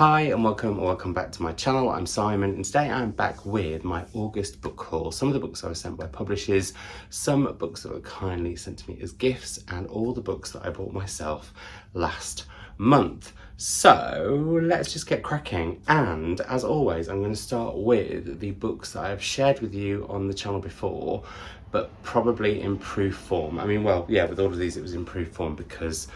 Hi and welcome back to my channel. I'm Simon and today I'm back with my August book haul. Some of the books I was sent by publishers, some books that were kindly sent to me as gifts, and all the books that I bought myself last month. So let's just get cracking, and as always I'm going to start with the books that I've shared with you on the channel before, but probably in proof form. I mean, well, yeah, with all of these it was in proof form because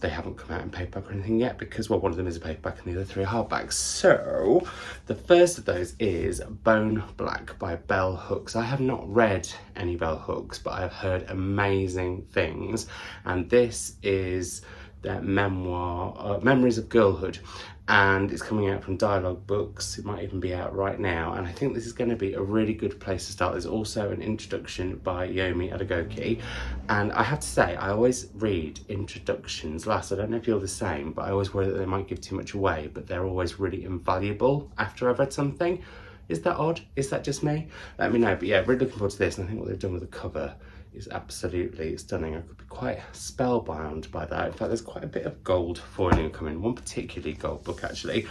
they haven't come out in paperback or anything yet, because, well, one of them is a paperback and the other three are hardbacks. So the first of those is Bone Black by Bell Hooks. I have not read any Bell Hooks, but I've heard amazing things, and this is their memoir, Memoirs of Girlhood, and it's coming out from Dialogue Books. It might even be out right now, and I think this is going to be a really good place to start. There's also an introduction by Yomi Adegoke, and I have to say, I always read introductions last. I don't know if you're the same, but I always worry that they might give too much away, but they're always really invaluable after I've read something. Is that odd? Is that just me? Let me know. But yeah, really looking forward to this, and I think what they've done with the cover is absolutely stunning. I could be quite spellbound by that. In fact, there's quite a bit of gold foiling coming, one particularly gold book actually.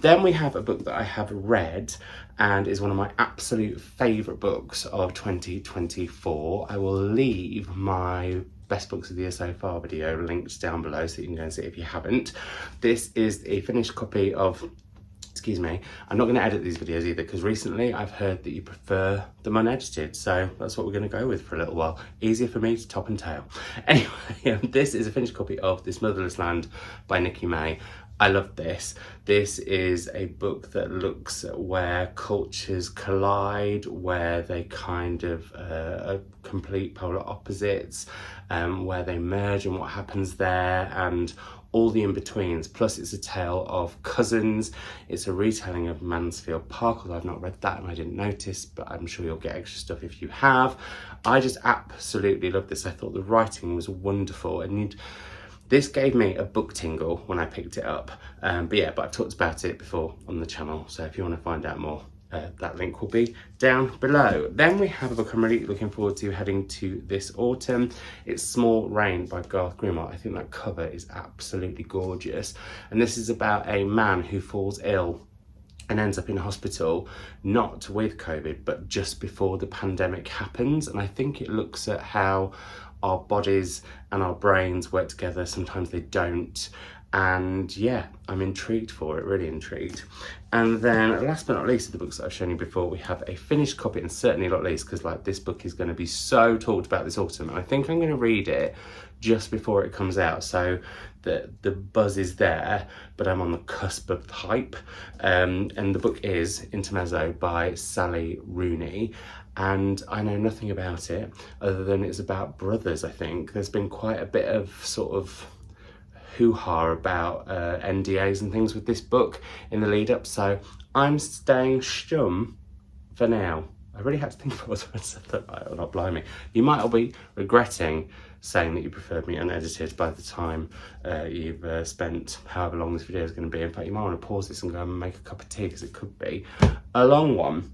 Then we have a book that I have read and is one of my absolute favourite books of 2024. I will leave my best books of the year so far video linked down below so you can go and see it if you haven't. This is a finished copy of, excuse me, I'm not going to edit these videos either, because recently I've heard that you prefer them unedited, so that's what we're going to go with for a little while. Easier for me to top and tail. Anyway, this is a finished copy of This Motherless Land by Nikki May. I love this. This is a book that looks at where cultures collide, where they kind of are complete polar opposites, where they merge and what happens there, and all the in-betweens. Plus it's a tale of cousins. It's a retelling of Mansfield Park, although I've not read that and I didn't notice, but I'm sure you'll get extra stuff if you have. I just absolutely love this. I thought the writing was wonderful, and this gave me a book tingle when I picked it up. But I've talked about it before on the channel, so if you want to find out more, that link will be down below. Then we have a book I'm really looking forward to heading to this autumn. It's Small Rain by Garth Grimart. I think that cover is absolutely gorgeous, and this is about a man who falls ill and ends up in hospital, not with COVID, but just before the pandemic happens. And I think it looks at how our bodies and our brains work together. Sometimes they don't. And yeah, I'm intrigued for it, really intrigued. And then last but not least of the books that I've shown you before, we have a finished copy, and certainly not least, because like this book is going to be so talked about this autumn, and I think I'm going to read it just before it comes out, so the buzz is there, but I'm on the cusp of the hype. And the book is Intermezzo by Sally Rooney, and I know nothing about it other than it's about brothers. I think there's been quite a bit of sort of hoo-ha about NDAs and things with this book in the lead up, so I'm staying stum for now. I really had to think about what I said that, oh, not blimey. You might all be regretting saying that you preferred me unedited by the time you've spent however long this video is going to be. In fact, you might want to pause this and go and make a cup of tea, because it could be a long one.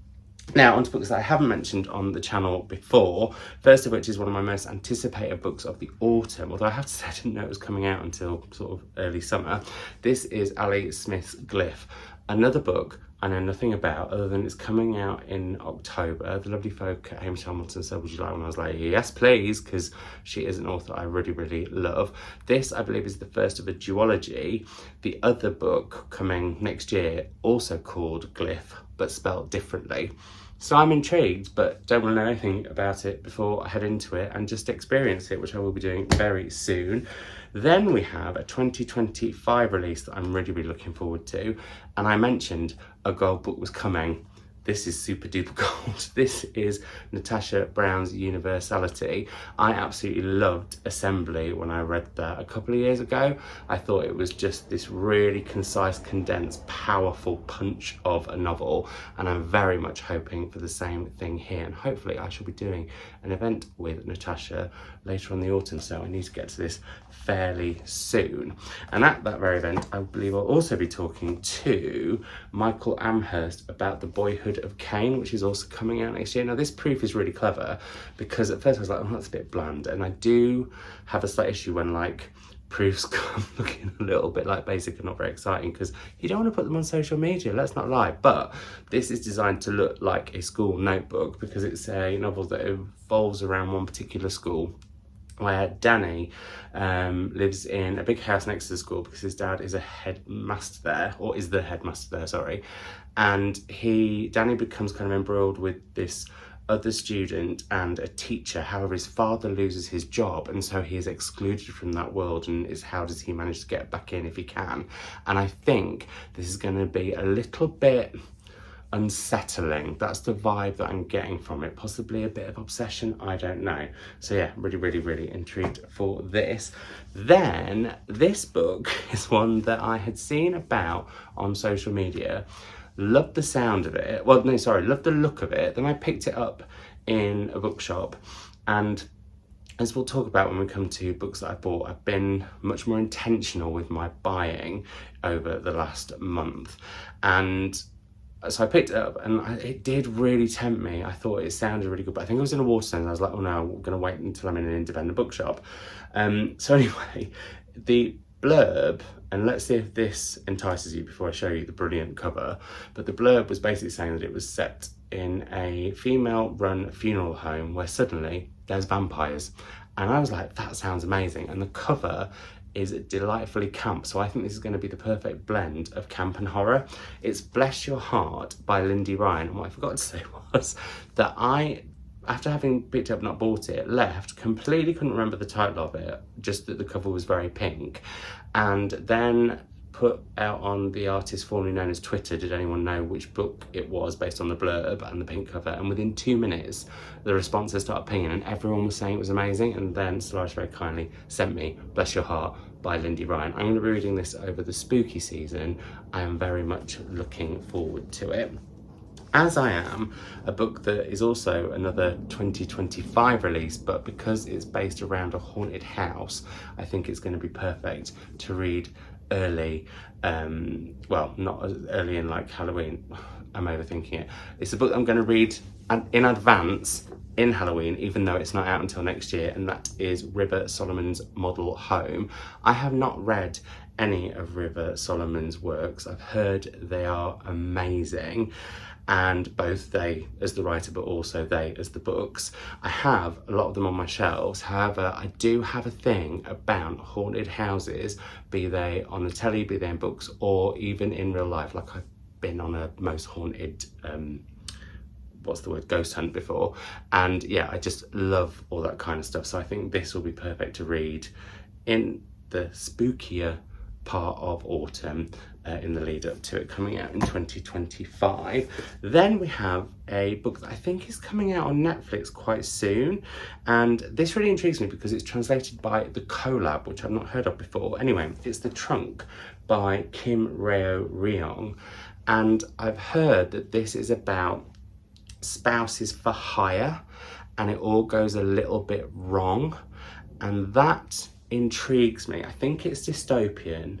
Now, onto books that I haven't mentioned on the channel before, first of which is one of my most anticipated books of the autumn, although I have to say I didn't know it was coming out until sort of early summer. This is Ali Smith's Glyph, another book I know nothing about other than it's coming out in October. The lovely folk at Hamish Hamilton said, would you like one? I was like, yes please, because she is an author I really, really love. This, I believe, is the first of a duology. The other book coming next year, also called Glyph, but spelled differently. So I'm intrigued, but don't want to know anything about it before I head into it and just experience it, which I will be doing very soon. Then we have a 2025 release that I'm really, really looking forward to. And I mentioned a gold book was coming. This is super duper gold. This is Natasha Brown's Universality. I absolutely loved Assembly when I read that a couple of years ago. I thought it was just this really concise, condensed, powerful punch of a novel, and I'm very much hoping for the same thing here. And hopefully I shall be doing an event with Natasha later on in the autumn, so I need to get to this fairly soon. And at that very event, I believe I'll also be talking to Michael Amherst about The Boyhood of Cain, which is also coming out next year. Now this proof is really clever, because at first I was like, oh, that's a bit bland, and I do have a slight issue when like proofs come looking a little bit like basic and not very exciting, because you don't want to put them on social media, let's not lie. But this is designed to look like a school notebook because it's a novel that evolves around one particular school, where Danny lives in a big house next to the school because his dad is a headmaster there, or is the headmaster there, sorry. And Danny becomes kind of embroiled with this other student and a teacher. However, his father loses his job, and so he is excluded from that world, and it's how does he manage to get back in if he can. And I think this is going to be a little bit unsettling. That's the vibe that I'm getting from it. Possibly a bit of obsession, I don't know. So yeah, really intrigued for this. Then this book is one that I had seen about on social media, loved the sound of it, well no sorry, loved the look of it. Then I picked it up in a bookshop, and as we'll talk about when we come to books that I bought, I've been much more intentional with my buying over the last month. And so I picked it up, and it did really tempt me. I thought it sounded really good, but I think I was in a Waterstones and I was like, oh no, I'm going to wait until I'm in an independent bookshop. So anyway, the blurb, and let's see if this entices you before I show you the brilliant cover, but the blurb was basically saying that it was set in a female-run funeral home where suddenly there's vampires. And I was like, that sounds amazing. And the cover is delightfully camp, so I think this is going to be the perfect blend of camp and horror. It's Bless Your Heart by Lindy Ryan, and what I forgot to say was that I, after having picked it up, not bought it, left, completely couldn't remember the title of it, just that the cover was very pink, and then put out on the artist formerly known as Twitter, did anyone know which book it was based on the blurb and the pink cover, and within 2 minutes the responses started pinging and everyone was saying it was amazing. And then Solaris very kindly sent me Bless Your Heart by Lindy Ryan. I'm going to be reading this over the spooky season. I am very much looking forward to it, as I am a book that is also another 2025 release, but because it's based around a haunted house, I think it's going to be perfect to read early. Well, not as early in like Halloween. I'm overthinking it. It's a book I'm going to read in advance in Halloween, even though it's not out until next year, and that is River Solomon's Model Home. I have not read any of River Solomon's works. I've heard they are amazing, and both they as the writer but also they as the books. I have a lot of them on my shelves. However, I do have a thing about haunted houses, be they on the telly, be they in books, or even in real life. Like I've been on a most haunted ghost hunt before, and yeah, I just love all that kind of stuff. So I think this will be perfect to read in the spookier part of autumn, in the lead up to it coming out in 2025. Then we have a book that I think is coming out on Netflix quite soon, and this really intrigues me because it's translated by The Collab, which I've not heard of before. Anyway, it's The Trunk by Kim Reo Ryong, and I've heard that this is about spouses for hire, and it all goes a little bit wrong, and that intrigues me. I think it's dystopian,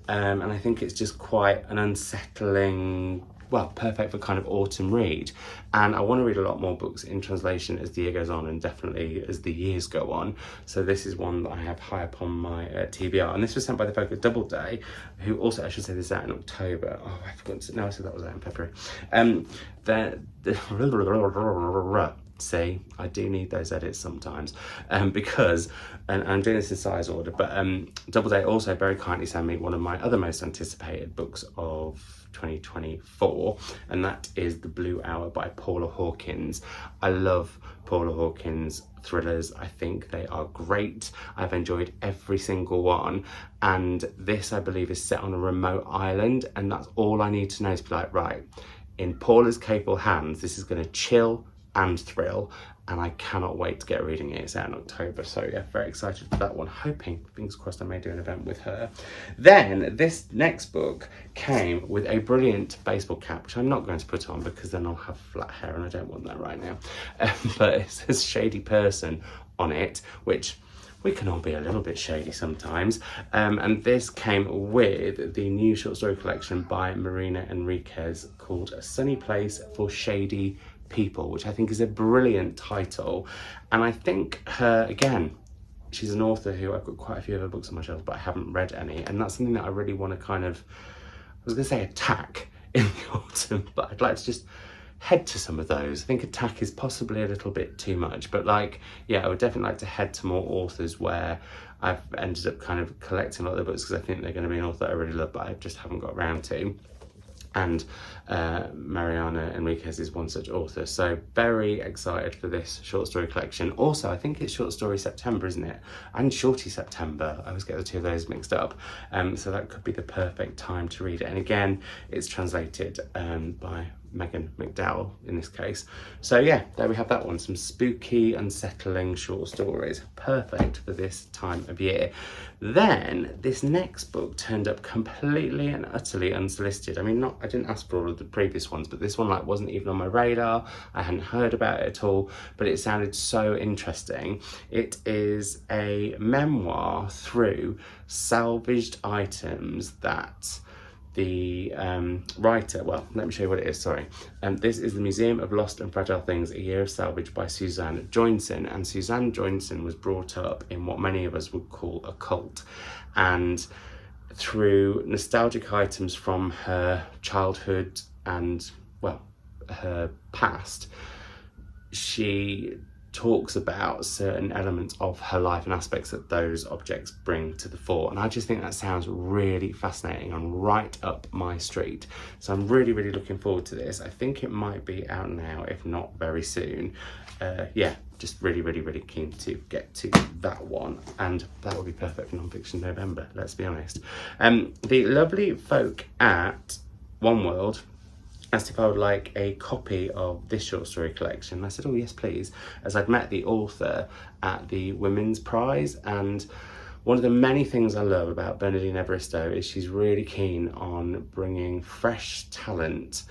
and I think it's just quite an unsettling, well, perfect for kind of autumn read. And I want to read a lot more books in translation as the year goes on, and definitely as the years go on. So this is one that I have high up on my TBR, and this was sent by the folk at Doubleday, who also, I should say, this is out in October. Oh, I forgot to, no, I said that was out in February. See, I do need those edits sometimes, because, and I'm doing this in size order, but Doubleday also very kindly sent me one of my other most anticipated books of 2024, and that is The Blue Hour by Paula Hawkins. I love Paula Hawkins thrillers. I think they are great. I've enjoyed every single one, and this, I believe, is set on a remote island, and that's all I need to know to be like, right, in Paula's capable hands, this is going to chill and thrill, and I cannot wait to get reading it. It's out in October, so yeah, very excited for that one. Hoping, fingers crossed, I may do an event with her. Then this next book came with a brilliant baseball cap, which I'm not going to put on because then I'll have flat hair and I don't want that right now. But it says Shady Person on it, which we can all be a little bit shady sometimes. And this came with the new short story collection by Marina Enriquez called A Sunny Place for Shady People, which I think is a brilliant title. And I think her, again, she's an author who I've got quite a few of her books on my shelf, but I haven't read any, and that's something that I really want to kind of, I was going to say attack in the autumn, but I'd like to just head to some of those. I think attack is possibly a little bit too much, but like, yeah, I would definitely like to head to more authors where I've ended up kind of collecting a lot of the books because I think they're going to be an author I really love, but I just haven't got around to. And Mariana Enriquez is one such author, so very excited for this short story collection. Also, I think it's Short Story September, isn't it? And Shorty September, I always get the two of those mixed up, so that could be the perfect time to read it. And again, it's translated by Megan McDowell in this case. So yeah, there we have that one, some spooky, unsettling short stories, perfect for this time of year. Then this next book turned up completely and utterly unsolicited. I mean, I didn't ask for all of the previous ones, but this one like wasn't even on my radar. I hadn't heard about it at all, but it sounded so interesting. It is a memoir through salvaged items that the writer, well, let me show you what it is, sorry. This is the Museum of Lost and Fragile Things, A Year of Salvage by Suzanne Joinson. And Suzanne Joinson was brought up in what many of us would call a cult. And through nostalgic items from her childhood and, well, her past, she talks about certain elements of her life and aspects that those objects bring to the fore, and I just think that sounds really fascinating and right up my street. So I'm really looking forward to this. I think it might be out now, if not very soon. Yeah, just really keen to get to that one, and that would be perfect for non-fiction November, let's be honest. The lovely folk at One World asked if I would like a copy of this short story collection. I said, oh yes please, as I'd met the author at the Women's Prize, and one of the many things I love about Bernardine Evaristo is she's really keen on bringing fresh talent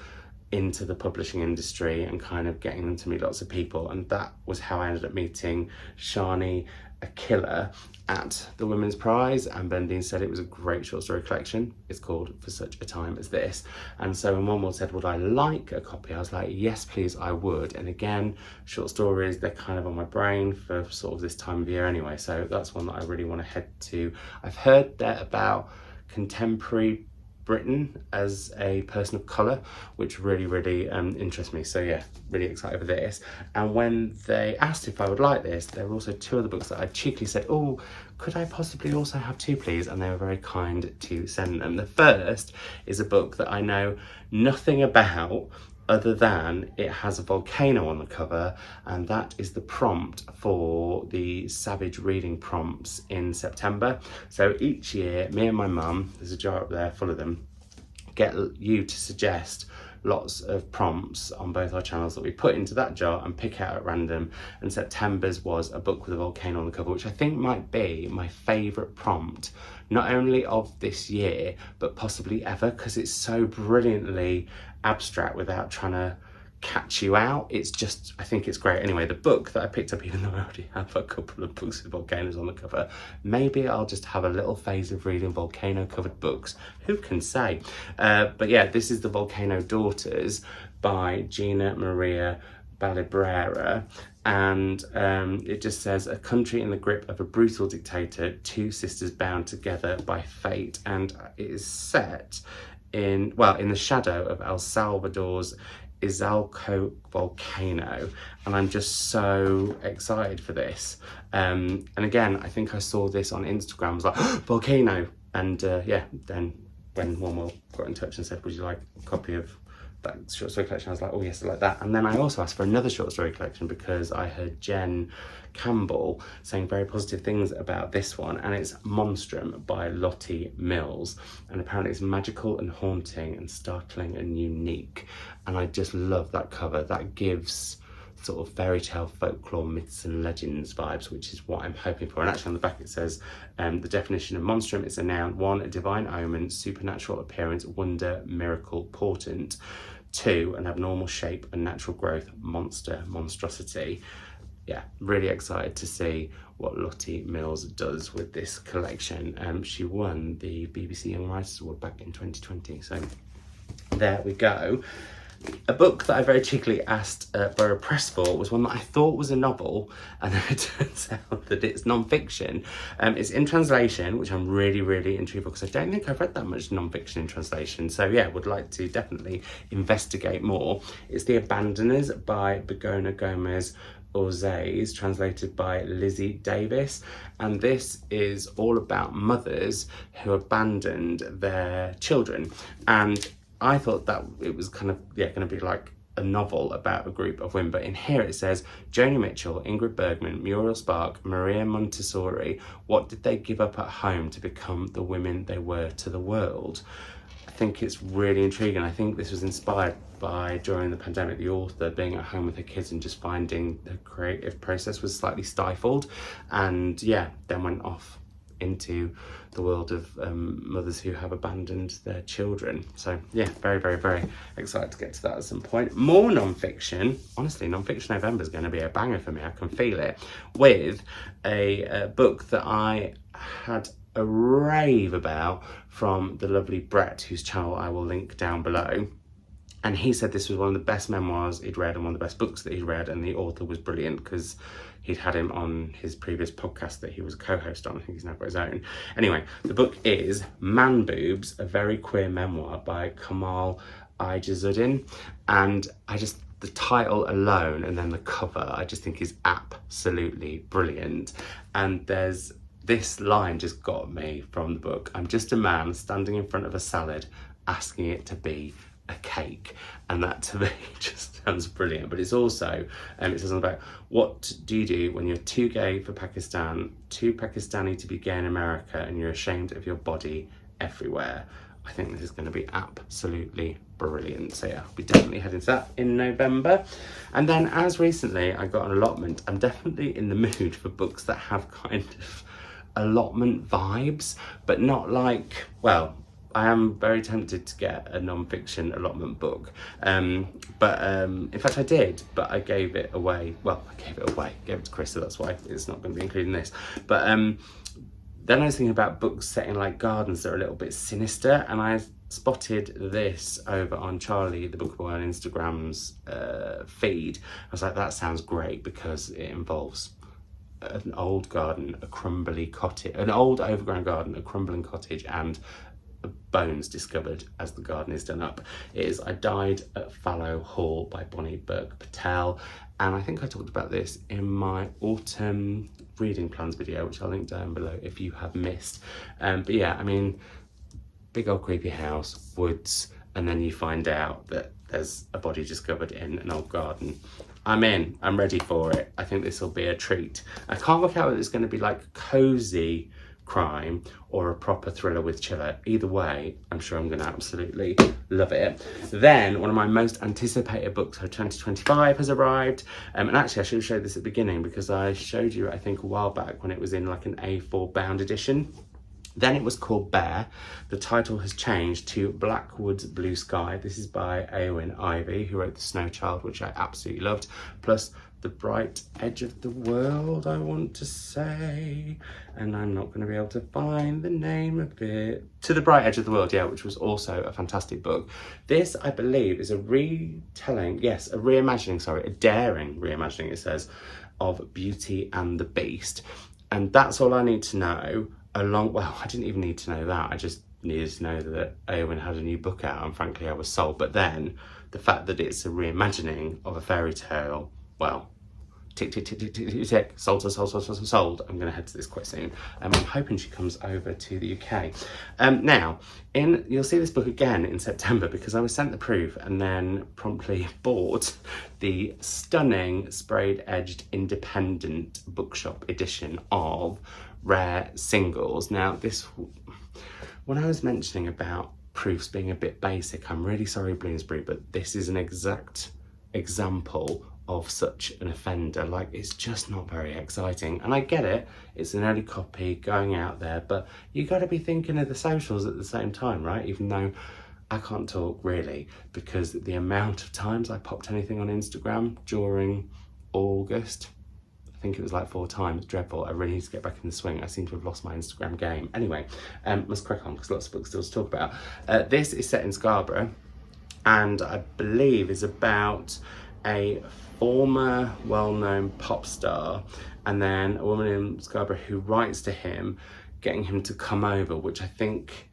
into the publishing industry and kind of getting them to meet lots of people, and that was how I ended up meeting Shani Akilla at the Women's Prize, and Bernardine said it was a great short story collection. It's called For Such a Time as This. And so when One World said, would I like a copy? I was like, yes please, I would. And again, short stories, they're kind of on my brain for sort of this time of year anyway, so that's one that I really want to head to. I've heard that about contemporary Britain as a person of colour, which really interests me. So yeah, really excited for this. And when they asked if I would like this, there were also two other books that I cheekily said, oh, could I possibly also have two please? And they were very kind to send them. The first is a book that I know nothing about other than it has a volcano on the cover, and that is the prompt for the Savage reading prompts in September. So each year, me and my mum, there's a jar up there full of them, get you to suggest lots of prompts on both our channels that we put into that jar and pick out at random, and September's was a book with a volcano on the cover, which I think might be my favourite prompt, not only of this year, but possibly ever, because it's so brilliantly abstract without trying to catch you out. It's just, I think it's great. Anyway, the book that I picked up, even though I already have a couple of books with volcanoes on the cover, maybe I'll just have a little phase of reading volcano covered books, who can say. But yeah, this is The Volcano Daughters by Gina Maria Balibrera, and it just says, a country in the grip of a brutal dictator, two sisters bound together by fate, and it is set in the shadow of El Salvador's Izalco volcano, and I'm just so excited for this. And again, I think I saw this on Instagram, I was like, oh, volcano, and yeah, then when One World got in touch and said, would you like a copy of that short story collection, I was like, oh yes, I like that. And then I also asked for another short story collection because I heard Jen Campbell saying very positive things about this one, and it's Monstrum by Lottie Mills, and apparently it's magical and haunting and startling and unique, and I just love that cover. That gives sort of fairy tale, folklore, myths and legends vibes, which is what I'm hoping for. And actually on the back it says the definition of monstrum is a noun: 1, a divine omen, supernatural appearance, wonder, miracle, portent; 2, an abnormal shape and natural growth, monster, monstrosity. Yeah, really excited to see what Lottie Mills does with this collection. She won the BBC Young Writers Award back in 2020, so there we go. A book that I very cheekily asked Borough Press for was one that I thought was a novel, and then it turns out that it's non-fiction. It's in translation, which I'm really, really intrigued because I don't think I've read that much non-fiction in translation. So yeah, would like to definitely investigate more. It's The Abandoners by Begona Gomez Orzays, translated by Lizzie Davis, and this is all about mothers who abandoned their children. And I thought that it was kind of, going to be like a novel about a group of women, but in here it says Joni Mitchell, Ingrid Bergman, Muriel Spark, Maria Montessori, what did they give up at home to become the women they were to the world? I think it's really intriguing. I think this was inspired by, during the pandemic, the author being at home with her kids and just finding the creative process was slightly stifled, and yeah, then went off into the world of mothers who have abandoned their children. So yeah, very, very, very excited to get to that at some point. More non-fiction. Honestly, non-fiction November is going to be a banger for me. I can feel it. With a book that I had a rave about from the lovely Brett, whose channel I will link down below. And he said this was one of the best memoirs he'd read and one of the best books that he'd read, and the author was brilliant because he'd had him on his previous podcast that he was a co-host on. I think he's now got his own. Anyway, the book is Man Boobs, a Very Queer Memoir by Kamal Ajazuddin. And the title alone and then the cover, I just think is absolutely brilliant. And there's this line just got me from the book. I'm just a man standing in front of a salad asking it to be a cake, and that to me just sounds brilliant. But it's also it says something about, what do you do when you're too gay for Pakistan, too Pakistani to be gay in America, and you're ashamed of your body everywhere? I think this is going to be absolutely brilliant. So yeah, I'll be definitely heading to that in November. And then, as recently I got an allotment, I'm definitely in the mood for books that have kind of allotment vibes, but not like, well, I am very tempted to get a non-fiction allotment book, but in fact I did, but I gave it away. Well, I gave it to Chris, so that's why it's not going to be included in this. But then I was thinking about books set in like gardens that are a little bit sinister, and I spotted this over on Charlie, the book boy, on Instagram's feed. I was like, that sounds great because it involves an old garden, a crumbly cottage, an old overgrown garden, a crumbling cottage, and bones discovered as the garden is done up. It is I Died at Fallow Hall by Bonnie Burke Patel, and I think I talked about this in my autumn reading plans video, which I'll link down below if you have missed. But yeah, I mean, big old creepy house, woods, and then you find out that there's a body discovered in an old garden. I'm in, I'm ready for it. I think this will be a treat. I can't work out whether it's going to be like cozy crime or a proper thriller with chiller. Either way, I'm sure I'm going to absolutely love it. Then one of my most anticipated books of 2025 has arrived, and actually I should have showed this at the beginning because I showed you, I think, a while back when it was in like an A4 bound edition. Then it was called Bear. The title has changed to Blackwood's Blue Sky. This is by Eowyn Ivey, who wrote The Snow Child, which I absolutely loved, plus The Bright Edge of the World, I want to say, and I'm not going to be able to find the name of it. To the Bright Edge of the World, yeah, which was also a fantastic book. This, I believe, is a retelling, yes, a reimagining, sorry, a daring reimagining, it says, of Beauty and the Beast. And that's all I need to know. Well, I didn't even need to know that. I just needed to know that Eowyn had a new book out, and frankly, I was sold. But then the fact that it's a reimagining of a fairy tale, well, tick, tick, tick, tick, tick, tick, tick, sold, sold, sold, sold, sold, sold. I'm going to head to this quite soon. I'm hoping she comes over to the UK. Now, you'll see this book again in September because I was sent the proof and then promptly bought the stunning sprayed-edged independent bookshop edition of Rare Singles. Now, this, when I was mentioning about proofs being a bit basic, I'm really sorry, Bloomsbury, but this is an exact example of such an offender. Like, it's just not very exciting. And I get it, it's an early copy going out there, but you got to be thinking of the socials at the same time, right? Even though I can't talk really, because the amount of times I popped anything on Instagram during August, I think it was like 4 times, dreadful. I really need to get back in the swing. I seem to have lost my Instagram game. Anyway, must crack on because lots of books still to talk about. This is set in Scarborough, and I believe is about a former well-known pop star and then a woman in Scarborough who writes to him, getting him to come over, which I think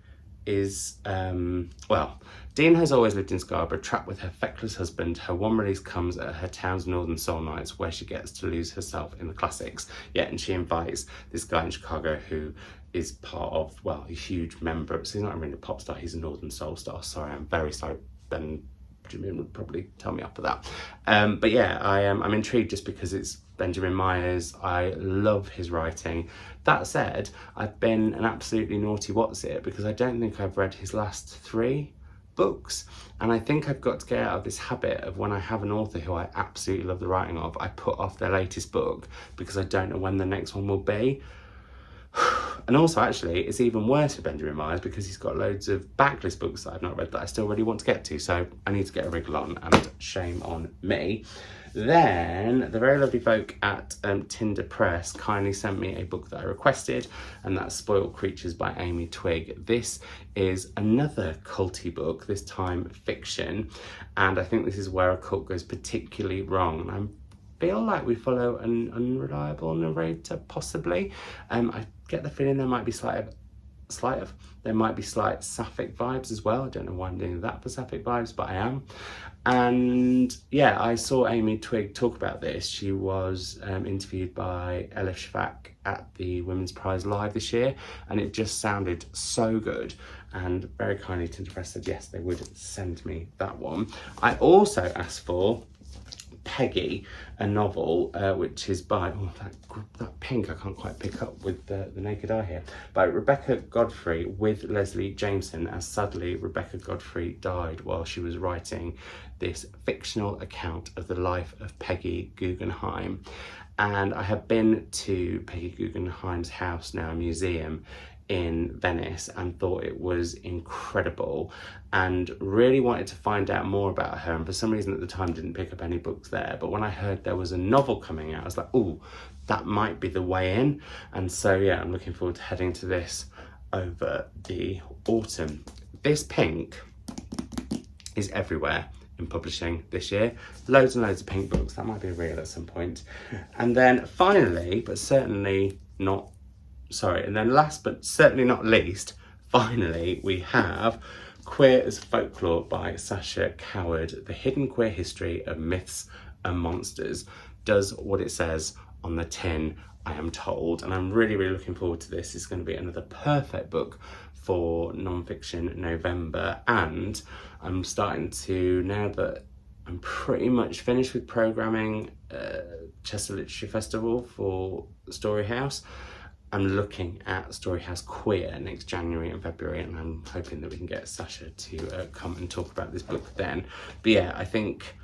is, well, Dean has always lived in Scarborough, trapped with her feckless husband. Her one release comes at her town's Northern Soul Nights, where she gets to lose herself in the classics. Yeah, and she invites this guy in Chicago who is part of, well, a huge member. So he's not really a pop star, he's a Northern Soul star. Sorry, I'm very sorry, Benjamin would probably tell me up for that. But yeah, I'm intrigued just because it's Benjamin Myers. I love his writing. That said, I've been an absolutely naughty what's-it because I don't think I've read his last 3 books, and I think I've got to get out of this habit of when I have an author who I absolutely love the writing of, I put off their latest book because I don't know when the next one will be. And also, actually, it's even worse for Benjamin Myers because he's got loads of backlist books that I've not read that I still really want to get to, so I need to get a wriggle on, and shame on me. Then the very lovely folk at Tinder Press kindly sent me a book that I requested, and that's Spoiled Creatures by Amy Twigg. This is another culty book, this time fiction, and I think this is where a cult goes particularly wrong. And I feel like we follow an unreliable narrator, possibly. I get the feeling there might be there might be slight sapphic vibes as well. I don't know why I'm doing that for sapphic vibes, but I am. And yeah, I saw Amy Twigg talk about this. She was interviewed by Elif Shafak at the Women's Prize Live this year, and it just sounded so good. And very kindly Tinder Press said yes, they would send me that one. I also asked for Peggy, a novel which is by, oh, that pink I can't quite pick up with the naked eye here, by Rebecca Godfrey with Leslie Jameson, as sadly Rebecca Godfrey died while she was writing this fictional account of the life of Peggy Guggenheim. And I have been to Peggy Guggenheim's house, now a museum, in Venice, and thought it was incredible and really wanted to find out more about her, and for some reason at the time didn't pick up any books there, but when I heard there was a novel coming out I was like, oh, that might be the way in. And so yeah, I'm looking forward to heading to this over the autumn. This pink is everywhere in publishing this year. Loads and loads of pink books. That might be real at some point. And then finally, but certainly not, and then last but certainly not least, finally, we have Queer as Folklore by Sasha Coward. The hidden queer history of myths and monsters. Does what it says on the tin, I am told. And I'm really, really looking forward to this. It's going to be another perfect book for non-fiction November. And I'm starting to, now that I'm pretty much finished with programming Chester Literary Festival for Story House, I'm looking at Story House Queer next January and February, and I'm hoping that we can get Sasha to come and talk about this book then. But yeah, I think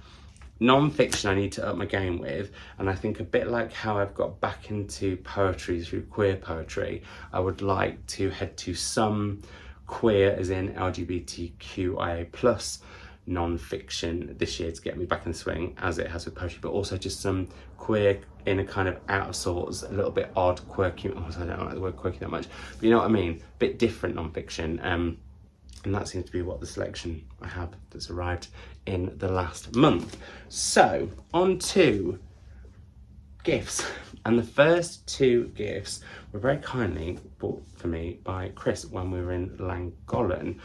non-fiction I need to up my game with, and I think a bit like how I've got back into poetry through queer poetry, I would like to head to some queer, as in LGBTQIA+ non-fiction this year to get me back in the swing, as it has with poetry, but also just some queer in a kind of out of sorts, a little bit odd, quirky, I don't like the word quirky that much, but you know what I mean, a bit different non-fiction, and that seems to be what the selection I have that's arrived in the last month. So on to gifts, and the first 2 gifts were very kindly bought for me by Chris when we were in Llangollen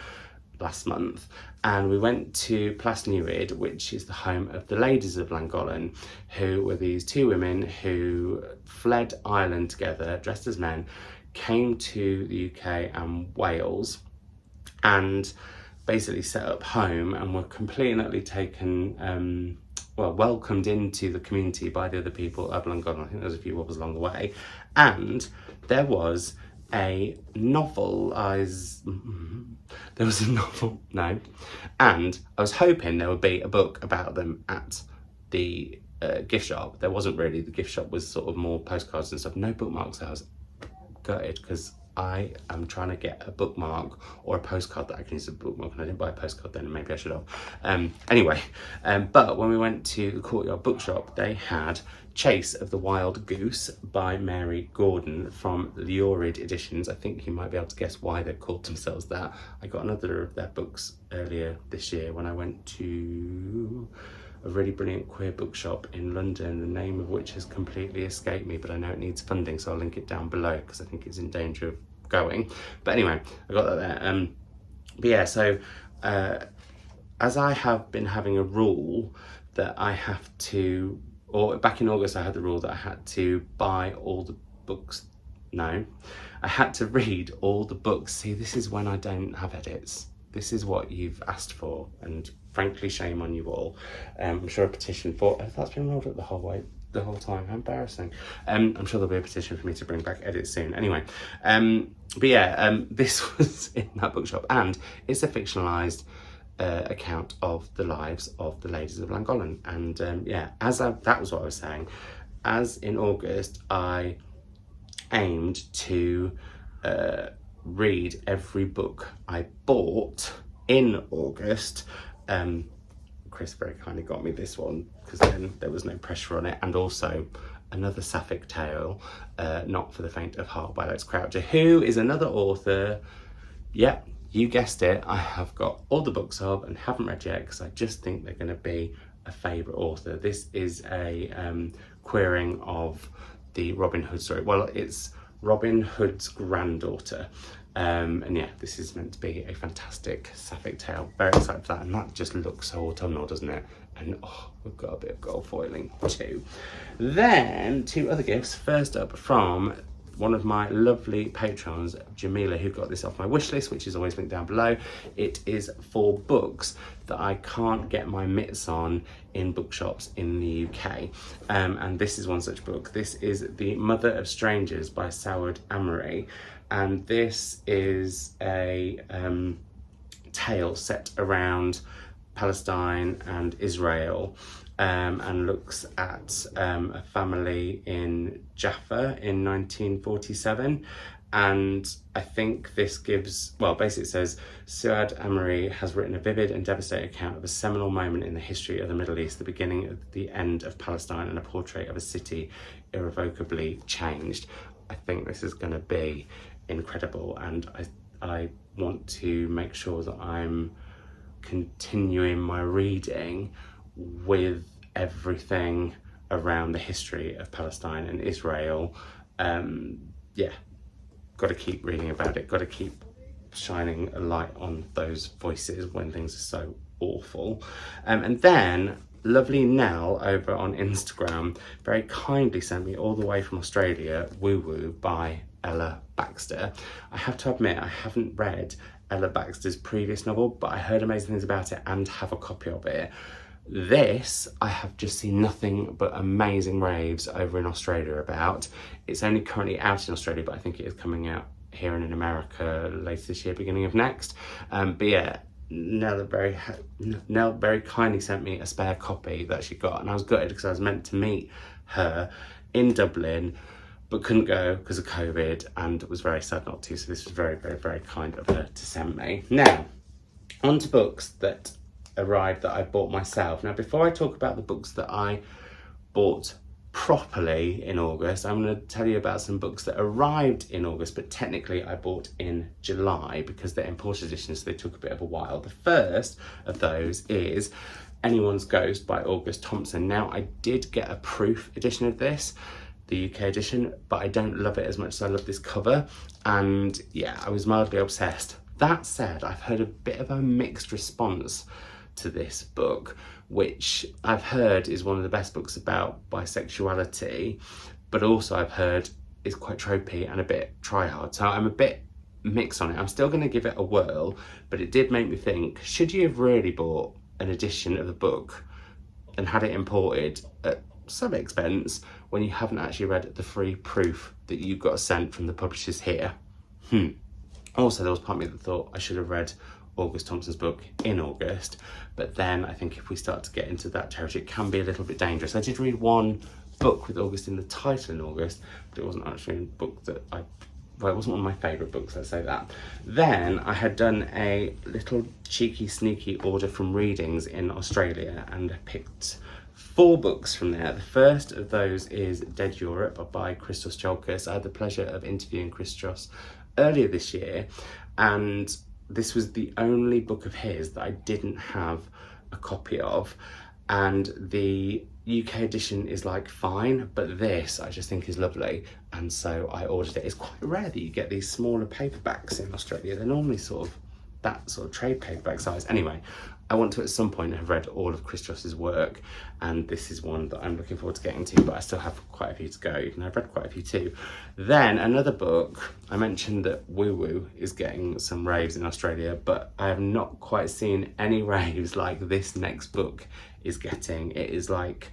last month, and we went to Plas Newid, which is the home of the ladies of Llangollen, who were these 2 women who fled Ireland together, dressed as men, came to the UK and Wales, and basically set up home and were completely and utterly taken, welcomed into the community by the other people of Llangollen. I think there was a few wobbles along the way, and there was a novel, and I was hoping there would be a book about them at the gift shop. There wasn't really. The gift shop was sort of more postcards and stuff, no bookmarks. I was gutted because I am trying to get a bookmark or a postcard that I can use as a bookmark, and I didn't buy a postcard then, and maybe I should have. Anyway, but when we went to the Courtyard Bookshop, they had Chase of the Wild Goose by Mary Gordon from the Ured editions. I think you might be able to guess why they've called themselves that. I got another of their books earlier this year when I went to a really brilliant queer bookshop in London, the name of which has completely escaped me, but I know it needs funding, so I'll link it down below because I think it's in danger of going. But anyway, I got that there. But yeah, so as I have been having a rule that I have to, or back in August I had the rule that I had to buy all the books. No, I had to read all the books. See, this is when I don't have edits. This is what you've asked for, and frankly, shame on you all. I'm sure a petition for that's been rolled up the whole time. How embarrassing. I'm sure there'll be a petition for me to bring back edits soon. Anyway, but yeah, this was in that bookshop, and it's a fictionalized account of the lives of the ladies of Llangollen. And yeah, that was what I was saying. As in August, I aimed to read every book I bought in August. Chris very kindly got me this one because then there was no pressure on it, and also another sapphic tale, Not for the Faint of Heart by Lex Croucher, who is another author. Yep, you guessed it, I have got all the books of and haven't read yet because I just think they're going to be a favourite author. This is a queering of the Robin Hood story. Well, it's Robin Hood's granddaughter. And yeah, this is meant to be a fantastic sapphic tale. Very excited for that, and that just looks so autumnal, doesn't it? And oh, we've got a bit of gold foiling too. Then 2 other gifts. First up, from one of my lovely patrons, Jamila, who got this off my wish list, which is always linked down below. It is 4 books that I can't get my mitts on in bookshops in the UK. And this is one such book. This is The Mother of Strangers by Saward Amory. And this is a tale set around Palestine and Israel, and looks at a family in Jaffa in 1947. And I think this gives, well, basically it says, Saward Amory has written a vivid and devastating account of a seminal moment in the history of the Middle East, the beginning of the end of Palestine, and a portrait of a city irrevocably changed. I think this is going to be incredible, and I want to make sure that I'm continuing my reading with everything around the history of Palestine and Israel. Yeah, got to keep reading about it, got to keep shining a light on those voices when things are so awful. And then lovely Nell over on Instagram very kindly sent me all the way from Australia Woo Woo by Ella Baxter. I have to admit, I haven't read Ella Baxter's previous novel, but I heard amazing things about it and have a copy of it. This, I have just seen nothing but amazing raves over in Australia about. It's only currently out in Australia, but I think it is coming out here and in America later this year, beginning of next. But yeah, Nell very kindly sent me a spare copy that she got, and I was gutted because I was meant to meet her in Dublin, but couldn't go because of COVID, and was very sad not to. So this was very, very, very kind of her to send me. Now, on to books that arrived that I bought myself. Now, before I talk about the books that I bought properly in August, I'm going to tell you about some books that arrived in August, but technically I bought in July because they're imported editions, so they took a bit of a while. The first of those is Anyone's Ghost by August Thompson. Now, I did get a proof edition of this, the UK edition, but I don't love it as much as I love this cover, and yeah, I was mildly obsessed. That said, I've heard a bit of a mixed response to this book, which I've heard is one of the best books about bisexuality, but also I've heard is quite tropey and a bit try-hard, so I'm a bit mixed on it. I'm still going to give it a whirl, but it did make me think, should you have really bought an edition of the book and had it imported at some expense when you haven't actually read the free proof that you got sent from the publishers here? Also, there was part of me that thought I should have read August Thompson's book in August, but then I think if we start to get into that territory, it can be a little bit dangerous. I did read one book with August in the title in August, but it wasn't actually a book that I well, it wasn't one of my favourite books, let's say that. Then I had done a little cheeky, sneaky order from Readings in Australia and picked 4 books from there. The first of those is Dead Europe by Christos Tsiolkas. I had the pleasure of interviewing Christos earlier this year, and this was the only book of his that I didn't have a copy of, and the UK edition is like fine, but this I just think is lovely, and so I ordered it. It's quite rare that you get these smaller paperbacks in Australia. They're normally sort of that sort of trade paperback size. Anyway, I want to at some point have read all of Christos's work, and this is one that I'm looking forward to getting to, but I still have quite a few to go, and I've read quite a few too. Then another book, I mentioned that Woo Woo is getting some raves in Australia, but I have not quite seen any raves like this next book is getting. It is like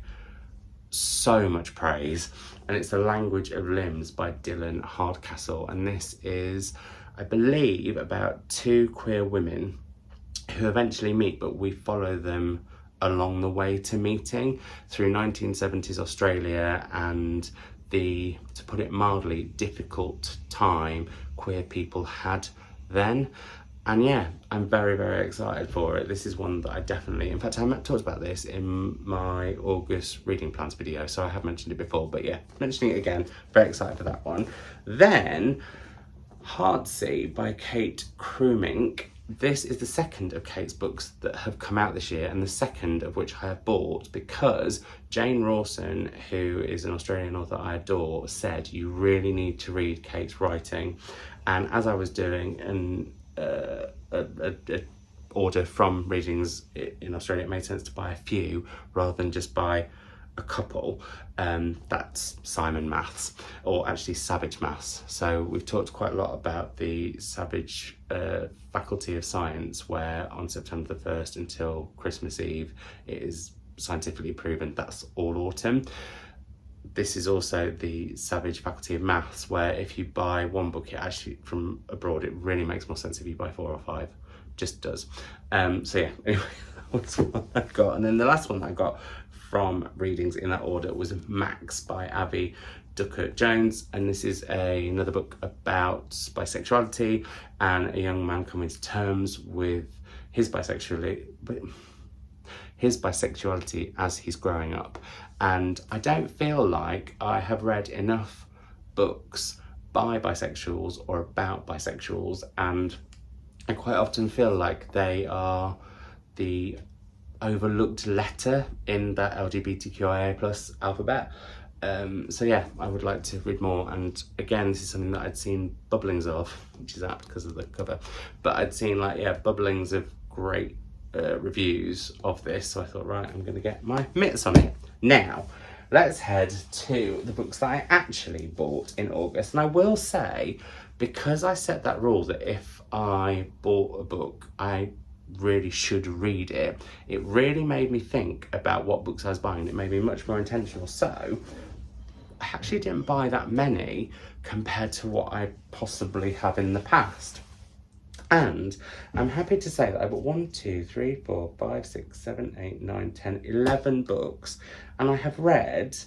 so much praise, and it's The Language of Limbs by Dylan Hardcastle, and this is, I believe, about 2 queer women who eventually meet, but we follow them along the way to meeting through 1970s Australia and the, to put it mildly, difficult time queer people had then. And yeah, I'm very, very excited for it. This is one that I definitely, in fact, I talked about this in my August reading plans video, so I have mentioned it before, but yeah, mentioning it again, very excited for that one. Then Heartsea by Kate Krumink. This is the second of Kate's books that have come out this year, and the second of which I have bought because Jane Rawson, who is an Australian author I adore, said you really need to read Kate's writing. And as I was doing an order from Readings in Australia, it made sense to buy a few rather than just buy a couple. That's Simon Maths, or actually Savage Maths. So we've talked quite a lot about the Savage Faculty of Science, where on September the 1st until Christmas Eve it is scientifically proven that's all autumn. This is also the Savage Faculty of Maths, where if you buy one book, it actually, from abroad, it really makes more sense if you buy 4 or 5. Just does. So yeah, anyway, that's what I got. And then the last one that I got from Readings in that order was Max by Avi Duckert-Jones, and this is another book about bisexuality and a young man coming to terms with his bisexuality as he's growing up. And I don't feel like I have read enough books by bisexuals or about bisexuals, and I quite often feel like they are the overlooked letter in that LGBTQIA plus alphabet. So yeah, I would like to read more, and again, this is something that I'd seen bubblings of, which is apt because of the cover, but I'd seen like, yeah, bubblings of great reviews of this, so I thought, right, I'm going to get my mitts on it. Now, let's head to the books that I actually bought in August, and I will say, because I set that rule that if I bought a book, I really should read it, it really made me think about what books I was buying. It made me much more intentional. So I actually didn't buy that many compared to what I possibly have in the past. And I'm happy to say that I bought 1, 2, 3, 4, 5, 6, 7, 8, 9, 10, 11 books, and I have read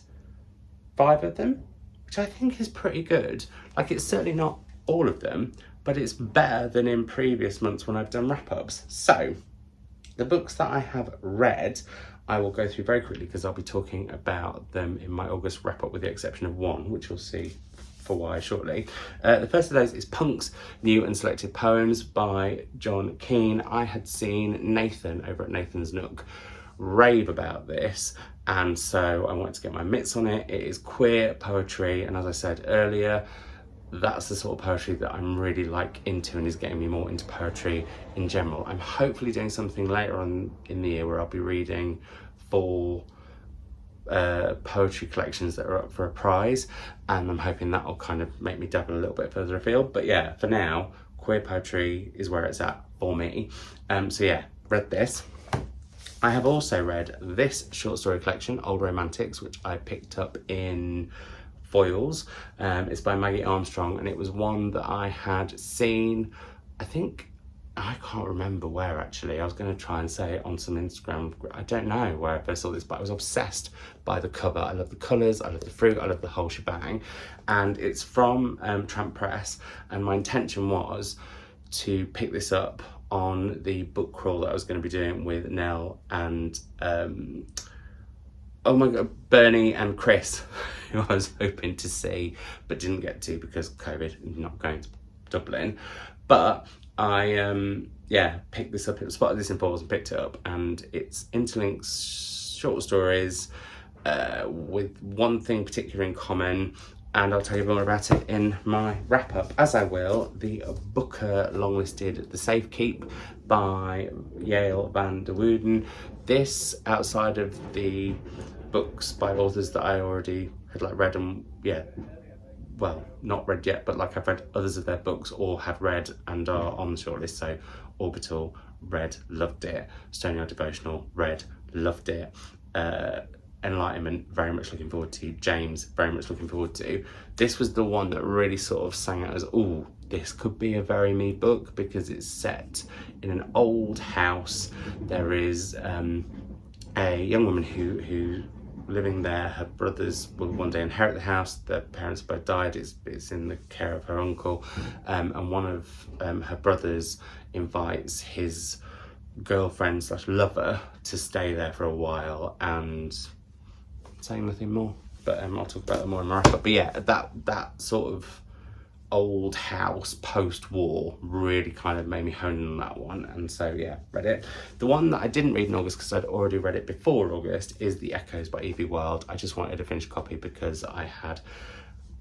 5 of them, which I think is pretty good. Like, it's certainly not all of them, but it's better than in previous months when I've done wrap-ups. So the books that I have read, I will go through very quickly because I'll be talking about them in my August wrap-up, with the exception of one, which you'll see for why shortly. The first of those is Punk's New and Selected Poems by John Keane. I had seen Nathan over at Nathan's Nook rave about this, and so I wanted to get my mitts on it. It is queer poetry, and as I said earlier, that's the sort of poetry that I'm really like into and is getting me more into poetry in general. I'm hopefully doing something later on in the year where I'll be reading 4 poetry collections that are up for a prize, and I'm hoping that will kind of make me dabble a little bit further afield. But yeah, for now, queer poetry is where it's at for me. So yeah, read this. I have also read this short story collection, Old Romantics, which I picked up in Foils. It's by Maggie Armstrong, and it was one that I had seen, I think, I can't remember where actually. I was going to try and say it on some Instagram. I don't know where I first saw this, but I was obsessed by the cover. I love the colours, I love the fruit, I love the whole shebang. And it's from Tramp Press, and my intention was to pick this up on the book crawl that I was going to be doing with Nell and oh my god, Bernie and Chris, who I was hoping to see but didn't get to because COVID and not going to Dublin. But I picked this up, spotted this in Paul's and picked it up, and it's interlinks short stories with one thing particular in common, and I'll tell you more about it in my wrap up, as I will the Booker longlisted The Safe Keep by Yael van der Wooden. This, outside of the books by authors that I already had read and well, not read yet, but I've read others of their books or have read and are on the shortlist. So Orbital, read, loved it. Stony Isle Devotional, read, loved it. Enlightenment, very much looking forward to. James, very much looking forward to. This was the one that really sort of sang out as, oh, this could be a very me book, because it's set in an old house. There is a young woman who living there. Her brothers will one day inherit the house. Their parents both died. It's in the care of her uncle, and one of her brothers invites his girlfriend / lover to stay there for a while, and saying nothing more, but I'll talk about that more in my wrap up. But yeah, that sort of old house post-war really kind of made me hone in on that one, and so yeah, read it. The one that I didn't read in August because I'd already read it before August is The Echoes by Evie Wilde. I just wanted a finished copy because I had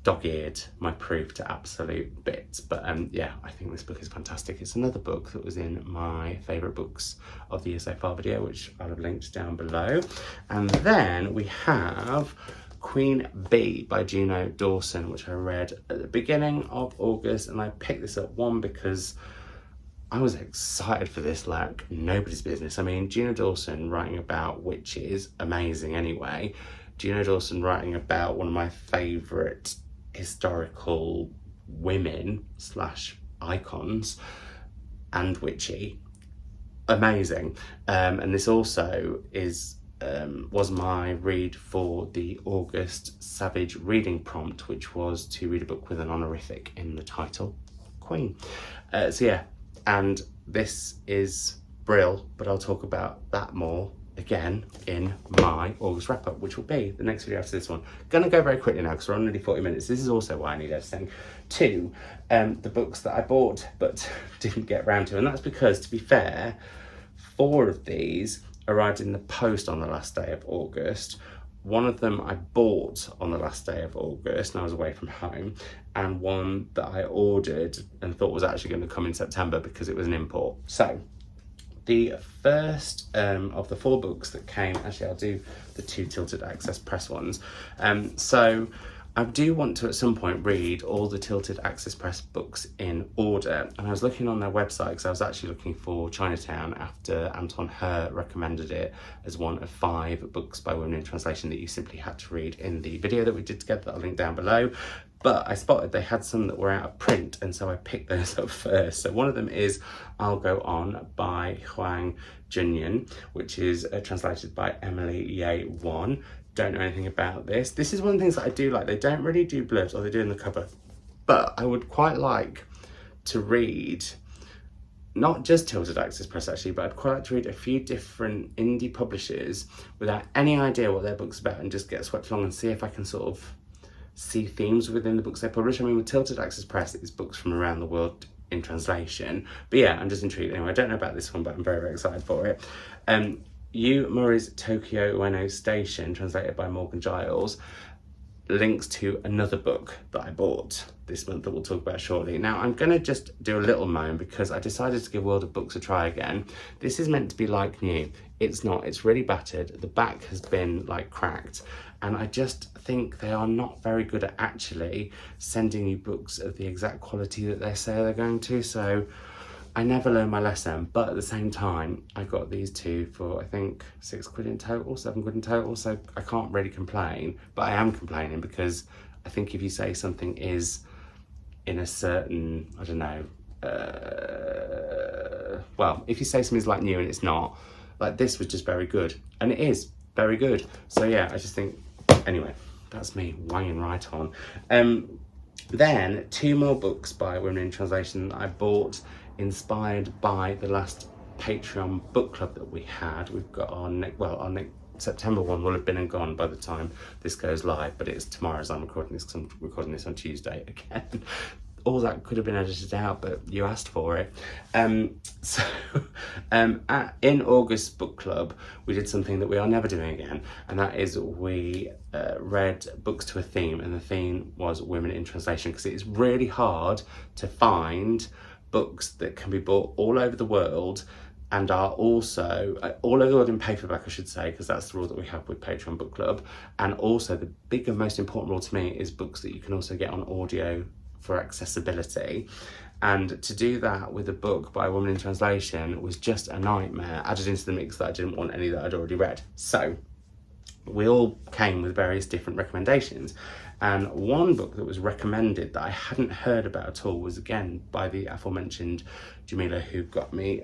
dog-eared my proof to absolute bits, but yeah, I think this book is fantastic. It's another book that was in my favourite books of the year so far video, which I'll have linked down below. And then we have Queen Bee by Juno Dawson, which I read at the beginning of August, and I picked this up, one, because I was excited for this like nobody's business. I mean, Juno Dawson writing about witches, amazing anyway. Juno Dawson writing about one of my favourite historical women / icons, and witchy, amazing. And this also is was my read for the August Savage reading prompt, which was to read a book with an honorific in the title, Queen. So yeah, and this is brill, but I'll talk about that more again in my August wrap up, which will be the next video after this one. Gonna go very quickly now because we're on nearly 40 minutes. This is also why I need editing to the books that I bought but didn't get around to, and that's because, to be fair, 4 of these arrived in the post on the last day of August. One of them I bought on the last day of August and I was away from home, and one that I ordered and thought was actually going to come in September because it was an import. So the first of the 4 books that came, actually I'll do the 2 Tilted Access Press ones. So I do want to at some point read all the Tilted Access Press books in order, and I was looking on their website because I was actually looking for Chinatown after Anton Her recommended it as one of 5 books by women in translation that you simply had to read in the video that we did together that I'll link down below. But I spotted they had some that were out of print, and so I picked those up first. So one of them is I'll Go On by Huang Junyan, which is translated by Emily Ye Won. Don't know anything about this. This is one of the things that I do like. They don't really do blurbs, or they do in the cover, but I would quite like to read not just Tilted Access Press actually, but I'd quite like to read a few different indie publishers without any idea what their book's about and just get swept along and see if I can sort of see themes within the books they publish. I mean, with Tilted Access Press, it's books from around the world in translation. But yeah, I'm just intrigued. Anyway, I don't know about this one, but I'm very, very excited for it. Yu Murray's Tokyo Ueno Station, translated by Morgan Giles, links to another book that I bought this month that we'll talk about shortly. Now, I'm going to just do a little moan because I decided to give World of Books a try again. This is meant to be like new. It's not. It's really battered. The back has been cracked. And I just think they are not very good at actually sending you books of the exact quality that they say they're going to. So I never learned my lesson, but at the same time, I got these 2 for, I think, £6 in total, £7 in total, so I can't really complain, but I am complaining because I think if you say something is in a certain, I don't know, well, if you say something's like new and it's not, like this was just very good, and it is very good. So yeah, I just think, anyway, that's me wanging right on. Then 2 more books by women in translation that I bought, inspired by the last Patreon book club that we had. We've got our next September one will have been and gone by the time this goes live, but it's tomorrow as I'm recording this, because I'm recording this on Tuesday again. All that could have been edited out, but you asked for it. In August book club, we did something that we are never doing again, and that is we read books to a theme, and the theme was women in translation, because it is really hard to find books that can be bought all over the world and are also all over the world in paperback, I should say, because that's the rule that we have with Patreon Book Club. And also the big and most important rule to me is books that you can also get on audio for accessibility. And to do that with a book by a woman in translation was just a nightmare, added into the mix that I didn't want any that I'd already read. So we all came with various different recommendations. And one book that was recommended that I hadn't heard about at all was, again, by the aforementioned Jamila, who got me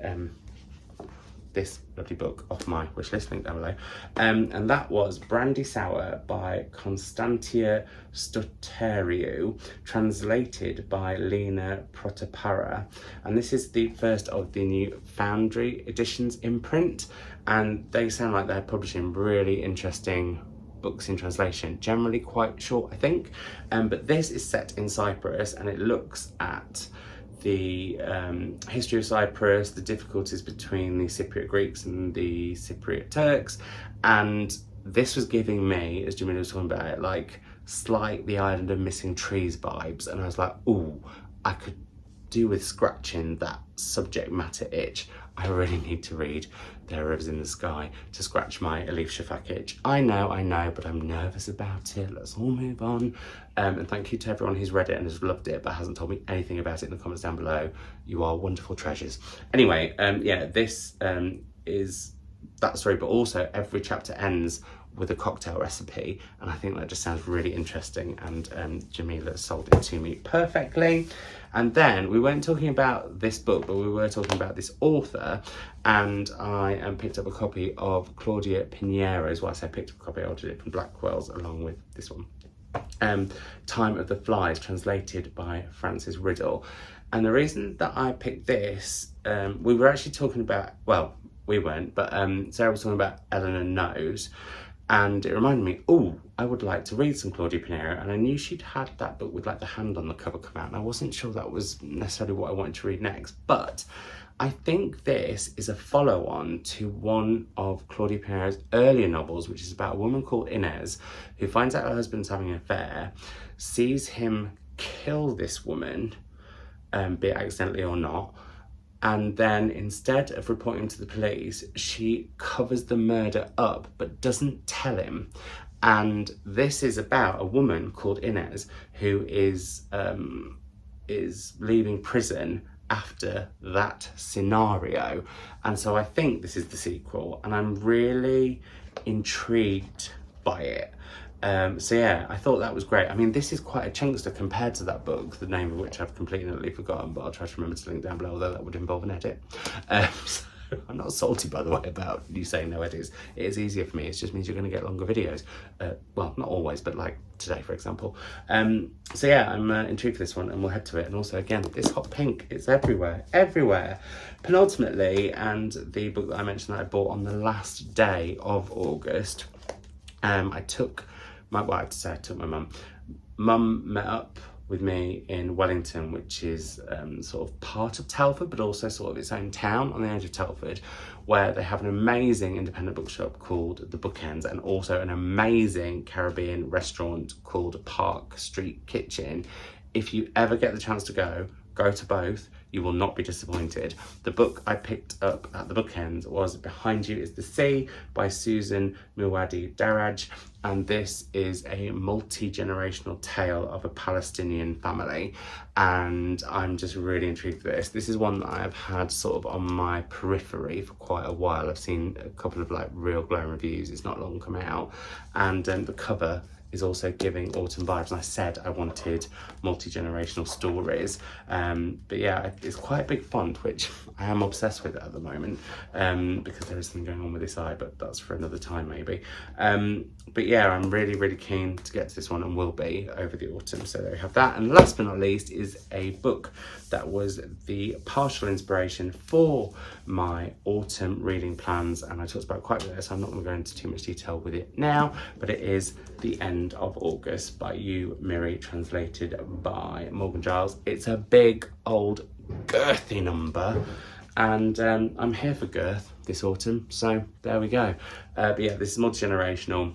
this lovely book off my wish list, link down below, and that was Brandy Sour by Constantia Stuteriu, translated by Lena Protopara, and this is the first of the new Foundry Editions imprint, and they sound like they're publishing really interesting books in translation, generally quite short, I think, but this is set in Cyprus, and it looks at the history of Cyprus, the difficulties between the Cypriot Greeks and the Cypriot Turks, and this was giving me, as Jamila was talking about it, like slight The Island of Missing Trees vibes, and I was like, ooh, I could do with scratching that subject matter itch. I really need to read There Are Rivers in the Sky to scratch my Elif Shafak itch. I know, but I'm nervous about it. Let's all move on. And thank you to everyone who's read it and has loved it but hasn't told me anything about it in the comments down below. You are wonderful treasures. Anyway, yeah, this is that story, but also every chapter ends with a cocktail recipe, and I think that just sounds really interesting, and Jamila sold it to me perfectly. And then we weren't talking about this book, but we were talking about this author, and I picked up a copy of Claudia Pinheiro's, well, I say picked up a copy, I ordered it from Blackwell's along with this one, Time of the Flies, translated by Frances Riddle. And the reason that I picked this, we were actually talking about, well, we weren't, but Sarah was talking about Eleanor Knows, and it reminded me, oh, I would like to read some Claudia Pinheiro, and I knew she'd had that book with like the hand on the cover come out, and I wasn't sure that was necessarily what I wanted to read next, but I think this is a follow-on to one of Claudia Pinheiro's earlier novels, which is about a woman called Inez who finds out her husband's having an affair, sees him kill this woman, be it accidentally or not, and then instead of reporting to the police, she covers the murder up but doesn't tell him. And this is about a woman called Inez who is leaving prison after that scenario. And so I think this is the sequel, and I'm really intrigued by it. So yeah, I thought that was great. I mean, this is quite a chunkster compared to that book, the name of which I've completely and utterly forgotten, but I'll try to remember to link down below, although that would involve an edit. So I'm not salty, by the way, about you saying no edits. It is easier for me. It just means you're going to get longer videos. Well, not always, but like today, for example. So yeah, I'm intrigued for this one, and we'll head to it. And also, again, this hot pink, it's everywhere, everywhere. Penultimately, and the book that I mentioned that I bought on the last day of August, I took my mum. Mum met up with me in Wellington, which is sort of part of Telford, but also sort of its own town on the edge of Telford, where they have an amazing independent bookshop called The Bookends, and also an amazing Caribbean restaurant called Park Street Kitchen. If you ever get the chance to go to both. You will not be disappointed. The book I picked up at The Bookends was Behind You Is the Sea by Susan Muwadi Daraj. and this is a multi-generational tale of a Palestinian family, and I'm just really intrigued with this. This is one that I have had sort of on my periphery for quite a while. I've seen a couple of like real glowing reviews. It's not long come out, and the cover is also giving autumn vibes, and I said I wanted multi-generational stories, but yeah, it's quite a big font, which I am obsessed with at the moment, because there is something going on with this eye, but that's for another time maybe. But yeah, I'm really keen to get to this one, and will be over the autumn. So there we have that. And last but not least is a book that was the partial inspiration for my autumn reading plans, and I talked about it quite a bit, so I'm not going to go into too much detail with it now, but it is The End of August by You Miri, translated by Morgan Giles. It's a big old girthy number, and I'm here for girth this autumn, so there we go. But yeah, this is multi-generational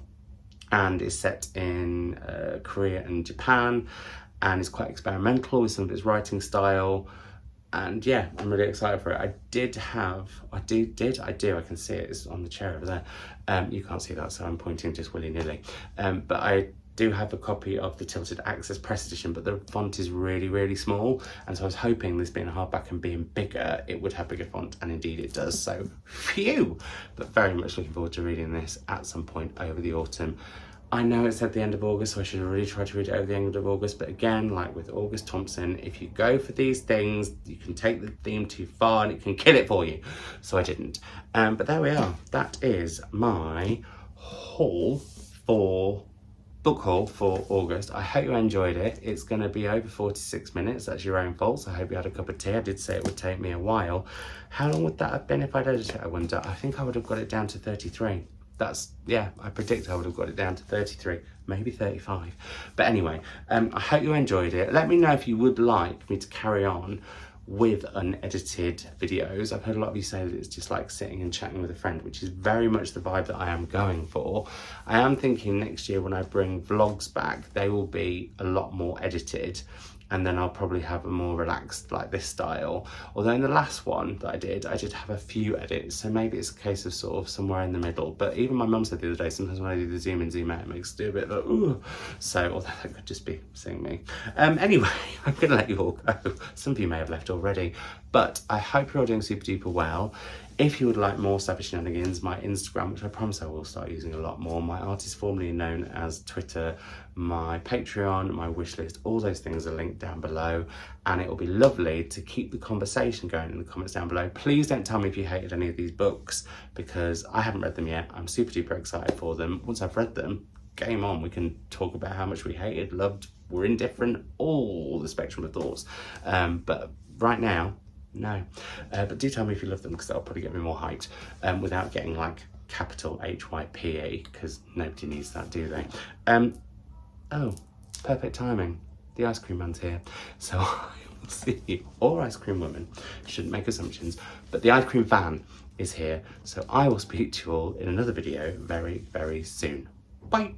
and is set in Korea and Japan, and is quite experimental with some of its writing style. And yeah, I'm really excited for it. I do, I can see it, it's on the chair over there. You can't see that, so I'm pointing just willy-nilly. But I do have a copy of the Tilted Access Press Edition, but the font is really small, and so I was hoping, this being a hardback and being bigger, it would have bigger font, and indeed it does, so phew! But very much looking forward to reading this at some point over the autumn. I know it's at the end of August, so I should really try to read it over the end of August, but again, like with August Thompson, if you go for these things, you can take the theme too far and it can kill it for you. So I didn't. But there we are. That is my book haul for August. I hope you enjoyed it. It's going to be over 46 minutes. That's your own fault, so I hope you had a cup of tea. I did say it would take me a while. How long would that have been if I'd edited it, I wonder? I think I would have got it down to 33. Yeah, I predict I would have got it down to 33, maybe 35. But anyway, I hope you enjoyed it. Let me know if you would like me to carry on with unedited videos. I've heard a lot of you say that it's just like sitting and chatting with a friend, which is very much the vibe that I am going for. I am thinking next year when I bring vlogs back, they will be a lot more edited, and then I'll probably have a more relaxed, like this style. Although in the last one that I did have a few edits, so maybe it's a case of sort of somewhere in the middle. But even my mum said the other day, sometimes when I do the zoom in, zoom out, it makes it do a bit of a ooh. So, although that could just be seeing me. Anyway, I'm gonna let you all go. Some of you may have left already, but I hope you're all doing super duper well. If you would like more Savage Shenanigans, my Instagram, which I promise I will start using a lot more, my artist formerly known as Twitter, my Patreon, my wishlist, all those things are linked down below, and it will be lovely to keep the conversation going in the comments down below. Please don't tell me if you hated any of these books, because I haven't read them yet. I'm super duper excited for them. Once I've read them, game on, we can talk about how much we hated, loved, were indifferent, all the spectrum of thoughts. But right now, no. But do tell me if you love them, because that'll probably get me more hyped, without getting like capital HYPE, because nobody needs that, do they? Oh, perfect timing. The ice cream man's here. So I will see you, or ice cream woman, shouldn't make assumptions, but the ice cream van is here. So I will speak to you all in another video very soon. Bye.